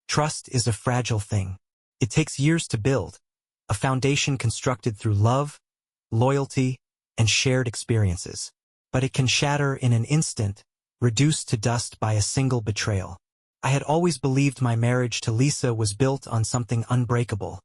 Trust is a fragile thing. It takes years to build, a foundation constructed through love, loyalty, and shared experiences. But it can shatter in an instant, reduced to dust by a single betrayal. I had always believed my marriage to Lisa was built on something unbreakable,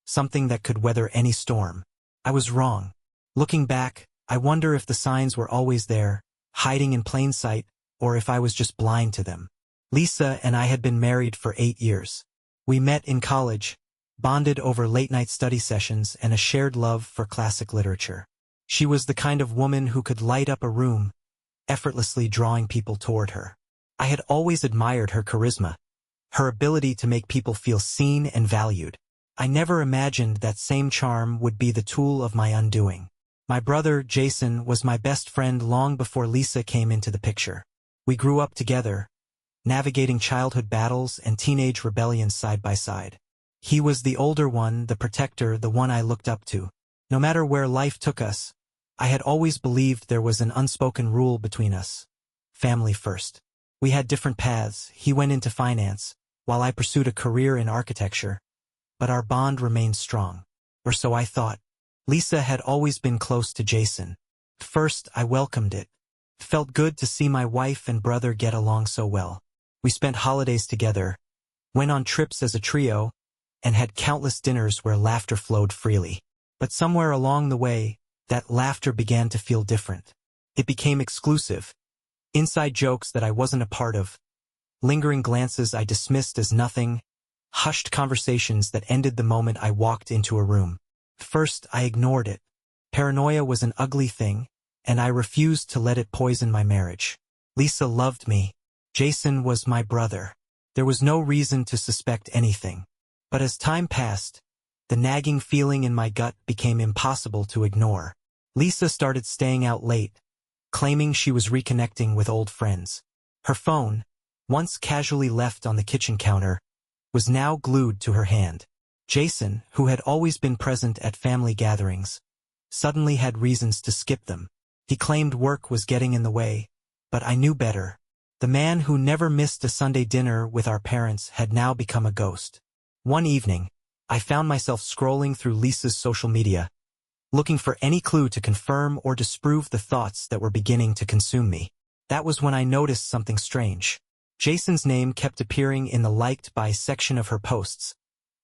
something that could weather any storm. I was wrong. Looking back, I wonder if the signs were always there, hiding in plain sight, or if I was just blind to them. Lisa and I had been married for 8 years. We met in college, bonded over late-night study sessions and a shared love for classic literature. She was the kind of woman who could light up a room, effortlessly drawing people toward her. I had always admired her charisma, her ability to make people feel seen and valued. I never imagined that same charm would be the tool of my undoing. My brother, Jason, was my best friend long before Lisa came into the picture. We grew up together, navigating childhood battles and teenage rebellions side by side. He was the older one, the protector, the one I looked up to. No matter where life took us, I had always believed there was an unspoken rule between us: family first. We had different paths. He went into finance, while I pursued a career in architecture, but our bond remained strong. Or so I thought. Lisa had always been close to Jason. First, I welcomed it. It felt good to see my wife and brother get along so well. We spent holidays together, went on trips as a trio, and had countless dinners where laughter flowed freely. But somewhere along the way, that laughter began to feel different. It became exclusive. Inside jokes that I wasn't a part of, lingering glances I dismissed as nothing, hushed conversations that ended the moment I walked into a room. First, I ignored it. Paranoia was an ugly thing, and I refused to let it poison my marriage. Lisa loved me. Jason was my brother. There was no reason to suspect anything. But as time passed, the nagging feeling in my gut became impossible to ignore. Lisa started staying out late, claiming she was reconnecting with old friends. Her phone, once casually left on the kitchen counter, was now glued to her hand. Jason, who had always been present at family gatherings, suddenly had reasons to skip them. He claimed work was getting in the way, but I knew better. The man who never missed a Sunday dinner with our parents had now become a ghost. One evening, I found myself scrolling through Lisa's social media, looking for any clue to confirm or disprove the thoughts that were beginning to consume me. That was when I noticed something strange. Jason's name kept appearing in the liked by section of her posts,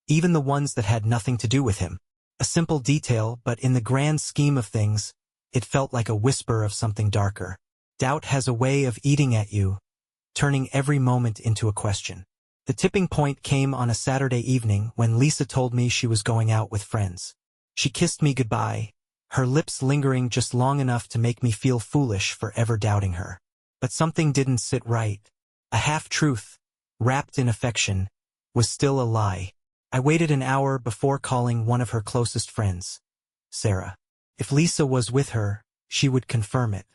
even the ones that had nothing to do with him. A simple detail, but in the grand scheme of things, it felt like a whisper of something darker. Doubt has a way of eating at you, turning every moment into a question. The tipping point came on a Saturday evening when Lisa told me she was going out with friends. She kissed me goodbye, her lips lingering just long enough to make me feel foolish for ever doubting her. But something didn't sit right. A half-truth, wrapped in affection, was still a lie. I waited an hour before calling one of her closest friends, Sarah. If Lisa was with her, she would confirm it.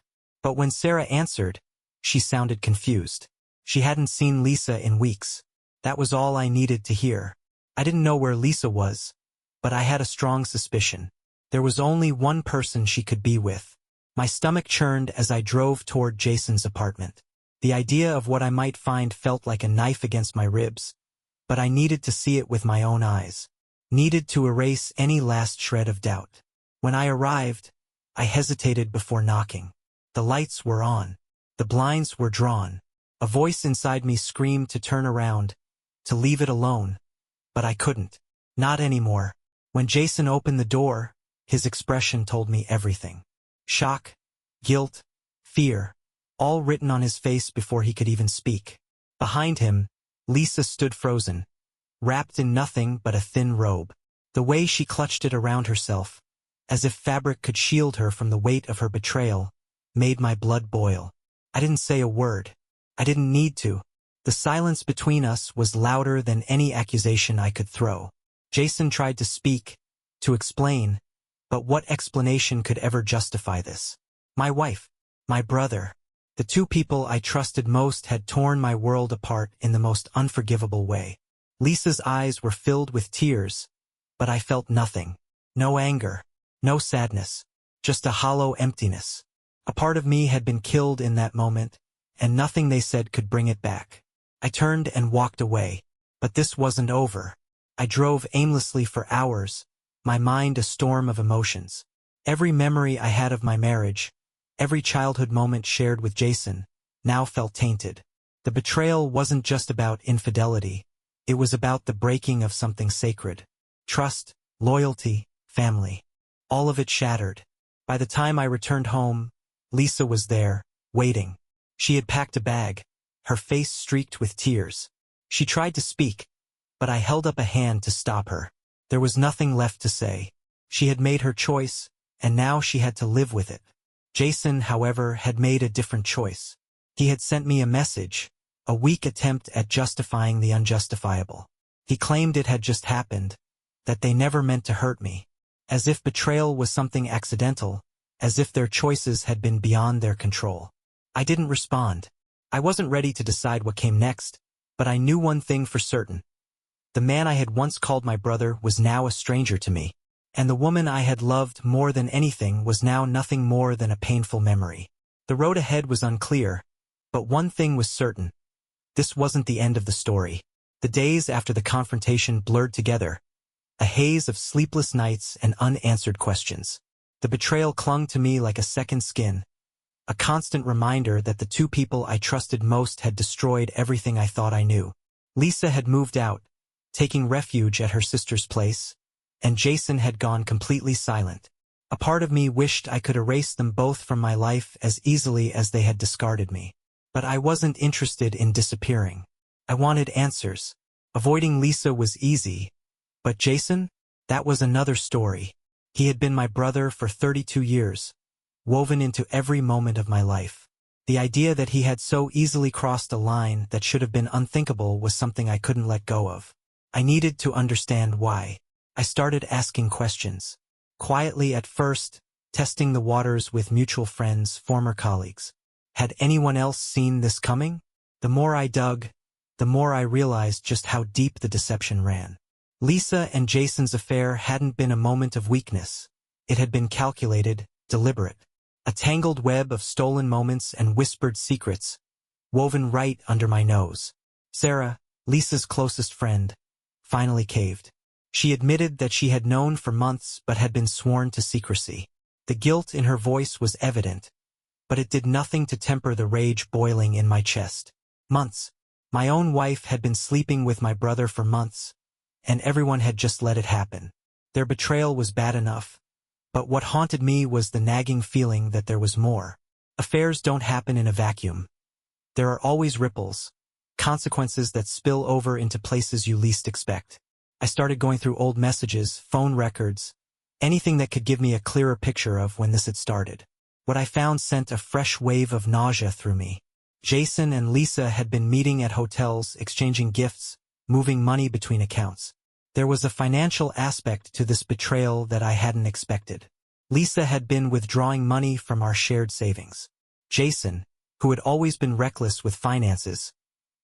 But when Sarah answered, she sounded confused. She hadn't seen Lisa in weeks. That was all I needed to hear. I didn't know where Lisa was, but I had a strong suspicion. There was only one person she could be with. My stomach churned as I drove toward Jason's apartment. The idea of what I might find felt like a knife against my ribs, but I needed to see it with my own eyes. Needed to erase any last shred of doubt. When I arrived, I hesitated before knocking. The lights were on. The blinds were drawn. A voice inside me screamed to turn around, to leave it alone. But I couldn't. Not anymore. When Jason opened the door, his expression told me everything. Shock, guilt, fear, all written on his face before he could even speak. Behind him, Lisa stood frozen, wrapped in nothing but a thin robe. The way she clutched it around herself, as if fabric could shield her from the weight of her betrayal, made my blood boil. I didn't say a word. I didn't need to. The silence between us was louder than any accusation I could throw. Jason tried to speak, to explain, but what explanation could ever justify this? My wife, my brother, the two people I trusted most had torn my world apart in the most unforgivable way. Lisa's eyes were filled with tears, but I felt nothing. No anger, no sadness, just a hollow emptiness. A part of me had been killed in that moment, and nothing they said could bring it back. I turned and walked away. But this wasn't over. I drove aimlessly for hours, my mind a storm of emotions. Every memory I had of my marriage, every childhood moment shared with Jason, now felt tainted. The betrayal wasn't just about infidelity. It was about the breaking of something sacred. Trust, loyalty, family. All of it shattered. By the time I returned home, Lisa was there, waiting. She had packed a bag, her face streaked with tears. She tried to speak, but I held up a hand to stop her. There was nothing left to say. She had made her choice, and now she had to live with it. Jason, however, had made a different choice. He had sent me a message, a weak attempt at justifying the unjustifiable. He claimed it had just happened, that they never meant to hurt me. As if betrayal was something accidental, as if their choices had been beyond their control. I didn't respond. I wasn't ready to decide what came next, but I knew one thing for certain. The man I had once called my brother was now a stranger to me, and the woman I had loved more than anything was now nothing more than a painful memory. The road ahead was unclear, but one thing was certain. This wasn't the end of the story. The days after the confrontation blurred together, a haze of sleepless nights and unanswered questions. The betrayal clung to me like a second skin, a constant reminder that the two people I trusted most had destroyed everything I thought I knew. Lisa had moved out, taking refuge at her sister's place, and Jason had gone completely silent. A part of me wished I could erase them both from my life as easily as they had discarded me. But I wasn't interested in disappearing. I wanted answers. Avoiding Lisa was easy, but Jason? That was another story. He had been my brother for 32 years, woven into every moment of my life. The idea that he had so easily crossed a line that should have been unthinkable was something I couldn't let go of. I needed to understand why. I started asking questions. Quietly at first, testing the waters with mutual friends, former colleagues. Had anyone else seen this coming? The more I dug, the more I realized just how deep the deception ran. Lisa and Jason's affair hadn't been a moment of weakness. It had been calculated, deliberate. A tangled web of stolen moments and whispered secrets, woven right under my nose. Sarah, Lisa's closest friend, finally caved. She admitted that she had known for months but had been sworn to secrecy. The guilt in her voice was evident, but it did nothing to temper the rage boiling in my chest. Months. My own wife had been sleeping with my brother for months, and everyone had just let it happen. Their betrayal was bad enough, but what haunted me was the nagging feeling that there was more. Affairs don't happen in a vacuum. There are always ripples, consequences that spill over into places you least expect. I started going through old messages, phone records, anything that could give me a clearer picture of when this had started. What I found sent a fresh wave of nausea through me. Jason and Lisa had been meeting at hotels, exchanging gifts, moving money between accounts. There was a financial aspect to this betrayal that I hadn't expected. Lisa had been withdrawing money from our shared savings. Jason, who had always been reckless with finances,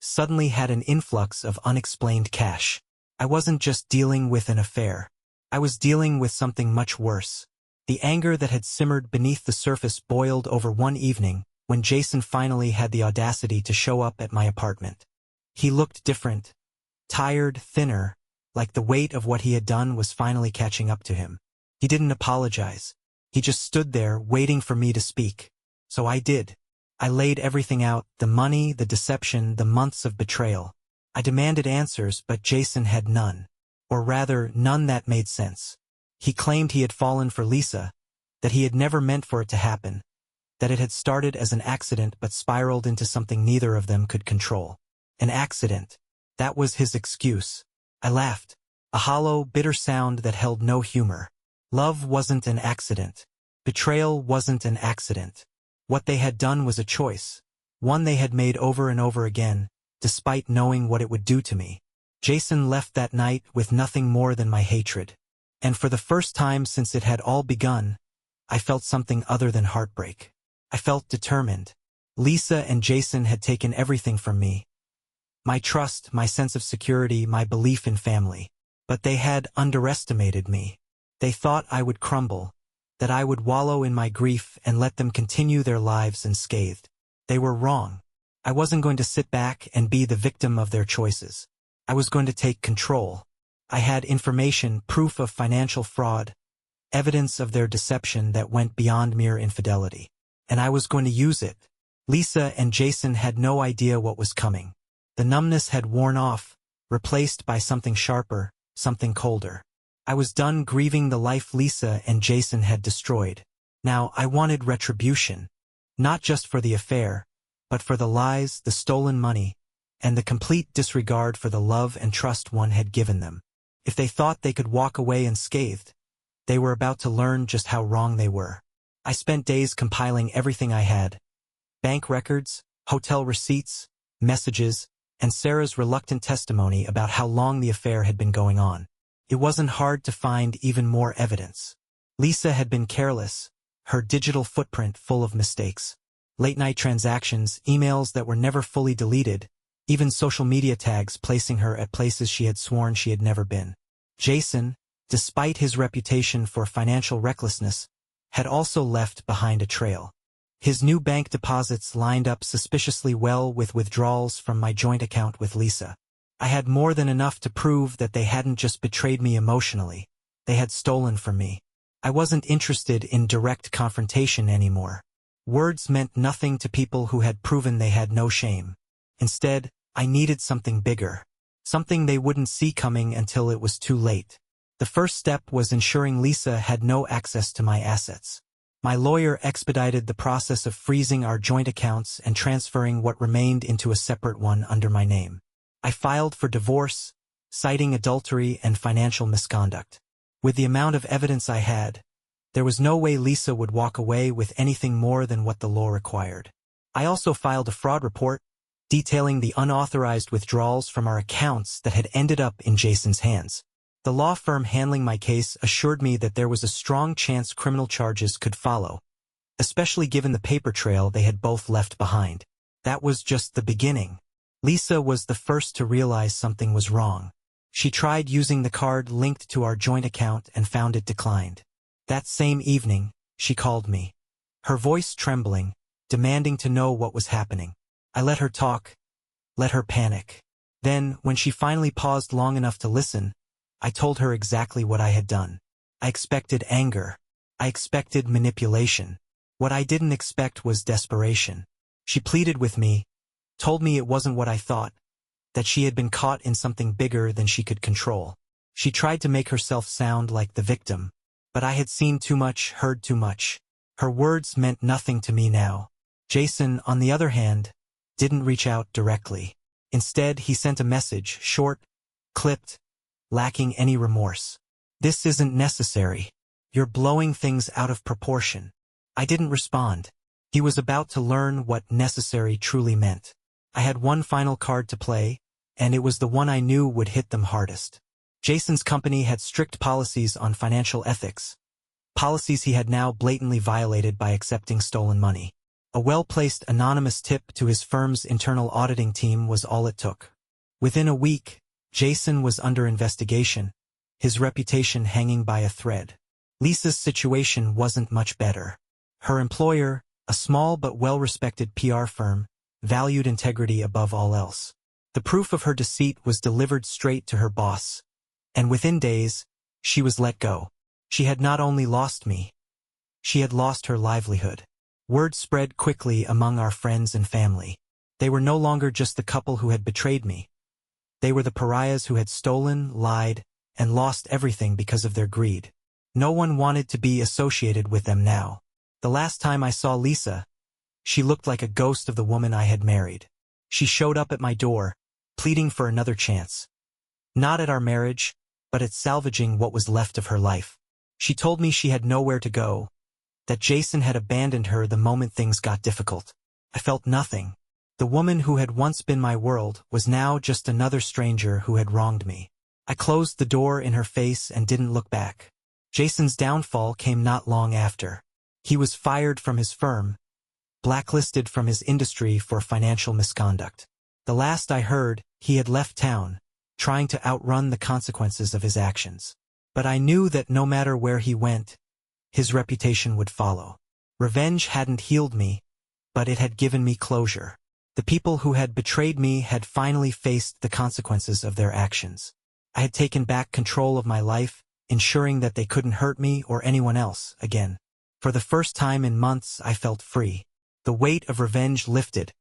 suddenly had an influx of unexplained cash. I wasn't just dealing with an affair. I was dealing with something much worse. The anger that had simmered beneath the surface boiled over one evening when Jason finally had the audacity to show up at my apartment. He looked different, tired, thinner, like the weight of what he had done was finally catching up to him. He didn't apologize. He just stood there waiting for me to speak. So I did. I laid everything out, the money, the deception, the months of betrayal. I demanded answers, but Jason had none. Or rather, none that made sense. He claimed he had fallen for Lisa, that he had never meant for it to happen, that it had started as an accident but spiraled into something neither of them could control. An accident. That was his excuse. I laughed. A hollow, bitter sound that held no humor. Love wasn't an accident. Betrayal wasn't an accident. What they had done was a choice, one they had made over and over again, despite knowing what it would do to me. Jason left that night with nothing more than my hatred. And for the first time since it had all begun, I felt something other than heartbreak. I felt determined. Lisa and Jason had taken everything from me. My trust, my sense of security, my belief in family. But they had underestimated me. They thought I would crumble, that I would wallow in my grief and let them continue their lives unscathed. They were wrong. I wasn't going to sit back and be the victim of their choices. I was going to take control. I had information, proof of financial fraud, evidence of their deception that went beyond mere infidelity. And I was going to use it. Lisa and Jason had no idea what was coming. The numbness had worn off, replaced by something sharper, something colder. I was done grieving the life Lisa and Jason had destroyed. Now I wanted retribution. Not just for the affair, but for the lies, the stolen money, and the complete disregard for the love and trust one had given them. If they thought they could walk away unscathed, they were about to learn just how wrong they were. I spent days compiling everything I had. Bank records, hotel receipts, messages, and Sarah's reluctant testimony about how long the affair had been going on. It wasn't hard to find even more evidence. Lisa had been careless, her digital footprint full of mistakes. Late-night transactions, emails that were never fully deleted, even social media tags placing her at places she had sworn she had never been. Jason, despite his reputation for financial recklessness, had also left behind a trail. His new bank deposits lined up suspiciously well with withdrawals from my joint account with Lisa. I had more than enough to prove that they hadn't just betrayed me emotionally, they had stolen from me. I wasn't interested in direct confrontation anymore. Words meant nothing to people who had proven they had no shame. Instead, I needed something bigger. Something they wouldn't see coming until it was too late. The first step was ensuring Lisa had no access to my assets. My lawyer expedited the process of freezing our joint accounts and transferring what remained into a separate one under my name. I filed for divorce, citing adultery and financial misconduct. With the amount of evidence I had, there was no way Lisa would walk away with anything more than what the law required. I also filed a fraud report, detailing the unauthorized withdrawals from our accounts that had ended up in Jason's hands. The law firm handling my case assured me that there was a strong chance criminal charges could follow, especially given the paper trail they had both left behind. That was just the beginning. Lisa was the first to realize something was wrong. She tried using the card linked to our joint account and found it declined. That same evening, she called me, her voice trembling, demanding to know what was happening. I let her talk, let her panic. Then, when she finally paused long enough to listen, I told her exactly what I had done. I expected anger. I expected manipulation. What I didn't expect was desperation. She pleaded with me, told me it wasn't what I thought, that she had been caught in something bigger than she could control. She tried to make herself sound like the victim, but I had seen too much, heard too much. Her words meant nothing to me now. Jason, on the other hand, didn't reach out directly. Instead, he sent a message, short, clipped, lacking any remorse. "This isn't necessary. You're blowing things out of proportion." I didn't respond. He was about to learn what necessary truly meant. I had one final card to play, and it was the one I knew would hit them hardest. Jason's company had strict policies on financial ethics, policies he had now blatantly violated by accepting stolen money. A well-placed anonymous tip to his firm's internal auditing team was all it took. Within a week, Jason was under investigation, his reputation hanging by a thread. Lisa's situation wasn't much better. Her employer, a small but well-respected PR firm, valued integrity above all else. The proof of her deceit was delivered straight to her boss, and within days, she was let go. She had not only lost me, she had lost her livelihood. Word spread quickly among our friends and family. They were no longer just the couple who had betrayed me. They were the pariahs who had stolen, lied, and lost everything because of their greed. No one wanted to be associated with them now. The last time I saw Lisa, she looked like a ghost of the woman I had married. She showed up at my door, pleading for another chance. Not at our marriage, but at salvaging what was left of her life. She told me she had nowhere to go, that Jason had abandoned her the moment things got difficult. I felt nothing. The woman who had once been my world was now just another stranger who had wronged me. I closed the door in her face and didn't look back. Jason's downfall came not long after. He was fired from his firm, blacklisted from his industry for financial misconduct. The last I heard, he had left town, trying to outrun the consequences of his actions. But I knew that no matter where he went, his reputation would follow. Revenge hadn't healed me, but it had given me closure. The people who had betrayed me had finally faced the consequences of their actions. I had taken back control of my life, ensuring that they couldn't hurt me or anyone else again. For the first time in months, I felt free. The weight of revenge lifted,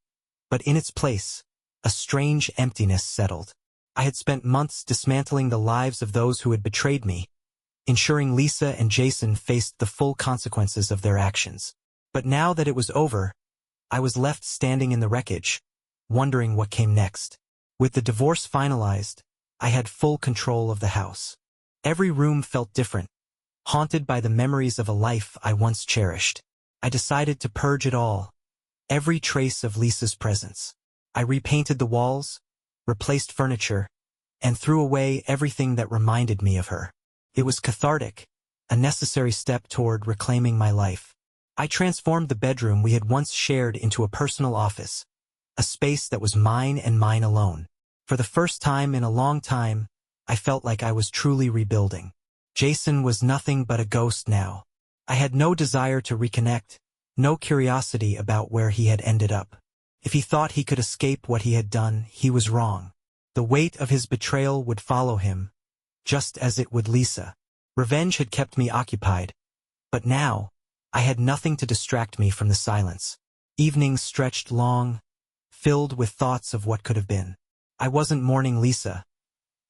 but in its place, a strange emptiness settled. I had spent months dismantling the lives of those who had betrayed me, ensuring Lisa and Jason faced the full consequences of their actions. But now that it was over, I was left standing in the wreckage, wondering what came next. With the divorce finalized, I had full control of the house. Every room felt different, haunted by the memories of a life I once cherished. I decided to purge it all, every trace of Lisa's presence. I repainted the walls, replaced furniture, and threw away everything that reminded me of her. It was cathartic, a necessary step toward reclaiming my life. I transformed the bedroom we had once shared into a personal office, a space that was mine and mine alone. For the first time in a long time, I felt like I was truly rebuilding. Jason was nothing but a ghost now. I had no desire to reconnect, no curiosity about where he had ended up. If he thought he could escape what he had done, he was wrong. The weight of his betrayal would follow him, just as it would Lisa. Revenge had kept me occupied, but now, I had nothing to distract me from the silence. Evenings stretched long, filled with thoughts of what could have been. I wasn't mourning Lisa.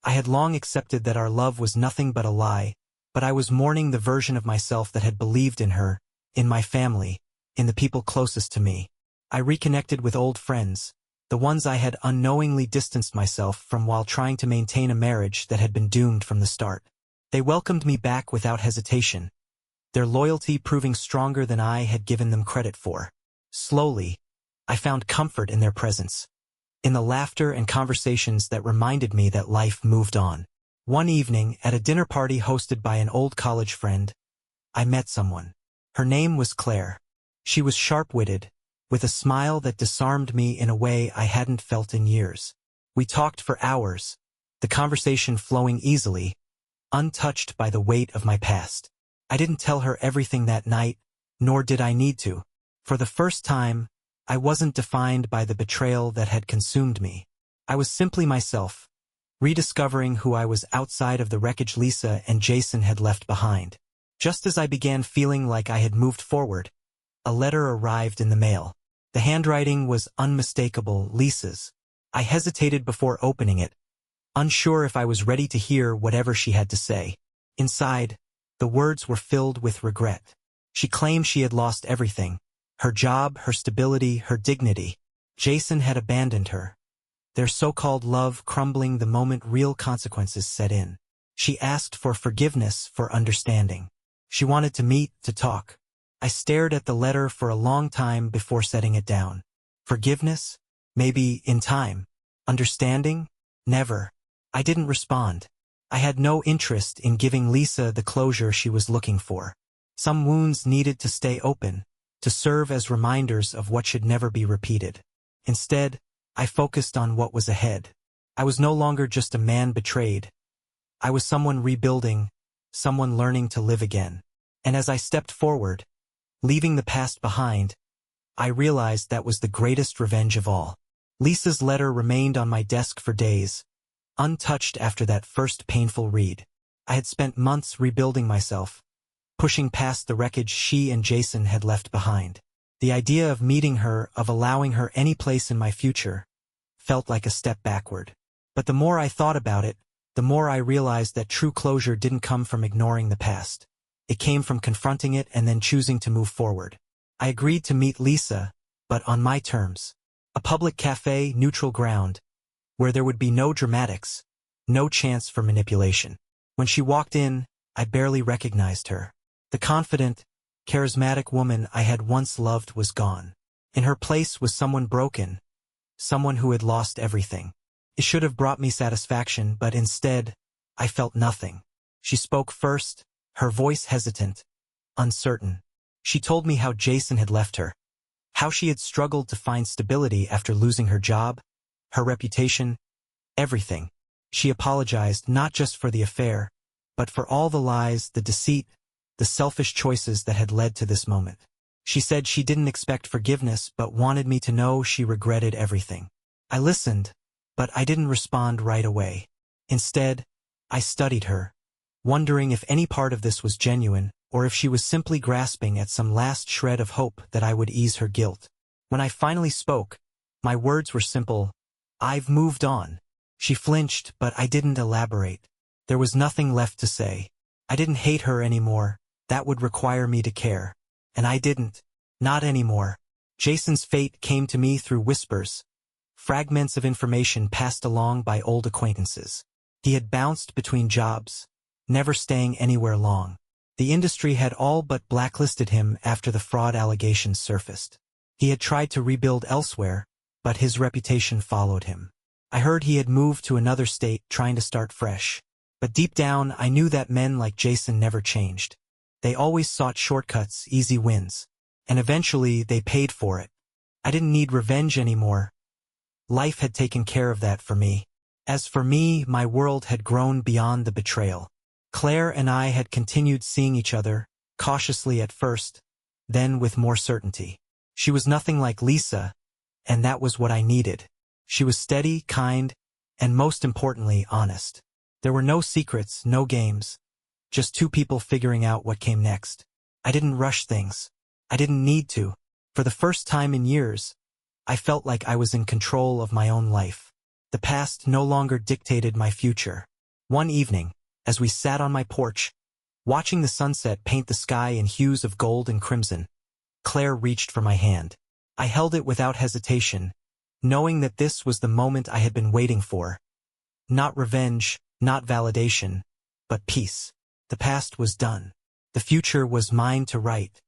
I had long accepted that our love was nothing but a lie, but I was mourning the version of myself that had believed in her, in my family, in the people closest to me. I reconnected with old friends, the ones I had unknowingly distanced myself from while trying to maintain a marriage that had been doomed from the start. They welcomed me back without hesitation, their loyalty proving stronger than I had given them credit for. Slowly, I found comfort in their presence, in the laughter and conversations that reminded me that life moved on. One evening, at a dinner party hosted by an old college friend, I met someone. Her name was Claire. She was sharp-witted, with a smile that disarmed me in a way I hadn't felt in years. We talked for hours, the conversation flowing easily, untouched by the weight of my past. I didn't tell her everything that night, nor did I need to. For the first time, I wasn't defined by the betrayal that had consumed me. I was simply myself, rediscovering who I was outside of the wreckage Lisa and Jason had left behind. Just as I began feeling like I had moved forward, a letter arrived in the mail. The handwriting was unmistakable, Lisa's. I hesitated before opening it, unsure if I was ready to hear whatever she had to say. Inside, the words were filled with regret. She claimed she had lost everything: her job, her stability, her dignity. Jason had abandoned her, their so-called love crumbling the moment real consequences set in. She asked for forgiveness, for understanding. She wanted to meet, to talk. I stared at the letter for a long time before setting it down. Forgiveness? Maybe in time. Understanding? Never. I didn't respond. I had no interest in giving Lisa the closure she was looking for. Some wounds needed to stay open, to serve as reminders of what should never be repeated. Instead, I focused on what was ahead. I was no longer just a man betrayed. I was someone rebuilding, someone learning to live again. And as I stepped forward, leaving the past behind, I realized that was the greatest revenge of all. Lisa's letter remained on my desk for days, untouched after that first painful read. I had spent months rebuilding myself, pushing past the wreckage she and Jason had left behind. The idea of meeting her, of allowing her any place in my future, felt like a step backward. But the more I thought about it, the more I realized that true closure didn't come from ignoring the past. It came from confronting it and then choosing to move forward. I agreed to meet Lisa, but on my terms. A public cafe, neutral ground, where there would be no dramatics, no chance for manipulation. When she walked in, I barely recognized her. The confident, charismatic woman I had once loved was gone. In her place was someone broken, someone who had lost everything. It should have brought me satisfaction, but instead, I felt nothing. She spoke first, her voice hesitant, uncertain. She told me how Jason had left her, how she had struggled to find stability after losing her job, her reputation, everything. She apologized not just for the affair, but for all the lies, the deceit, the selfish choices that had led to this moment. She said she didn't expect forgiveness but wanted me to know she regretted everything. I listened, but I didn't respond right away. Instead, I studied her, wondering if any part of this was genuine or if she was simply grasping at some last shred of hope that I would ease her guilt. When I finally spoke, my words were simple: "I've moved on." She flinched, but I didn't elaborate. There was nothing left to say. I didn't hate her anymore. That would require me to care. And I didn't. Not anymore. Jason's fate came to me through whispers, fragments of information passed along by old acquaintances. He had bounced between jobs, never staying anywhere long. The industry had all but blacklisted him after the fraud allegations surfaced. He had tried to rebuild elsewhere, but his reputation followed him. I heard he had moved to another state trying to start fresh. But deep down, I knew that men like Jason never changed. They always sought shortcuts, easy wins. And eventually, they paid for it. I didn't need revenge anymore. Life had taken care of that for me. As for me, my world had grown beyond the betrayal. Claire and I had continued seeing each other, cautiously at first, then with more certainty. She was nothing like Lisa, and that was what I needed. She was steady, kind, and most importantly, honest. There were no secrets, no games, just two people figuring out what came next. I didn't rush things. I didn't need to. For the first time in years, I felt like I was in control of my own life. The past no longer dictated my future. One evening, as we sat on my porch, watching the sunset paint the sky in hues of gold and crimson, Claire reached for my hand. I held it without hesitation, knowing that this was the moment I had been waiting for. Not revenge, not validation, but peace. The past was done. The future was mine to write.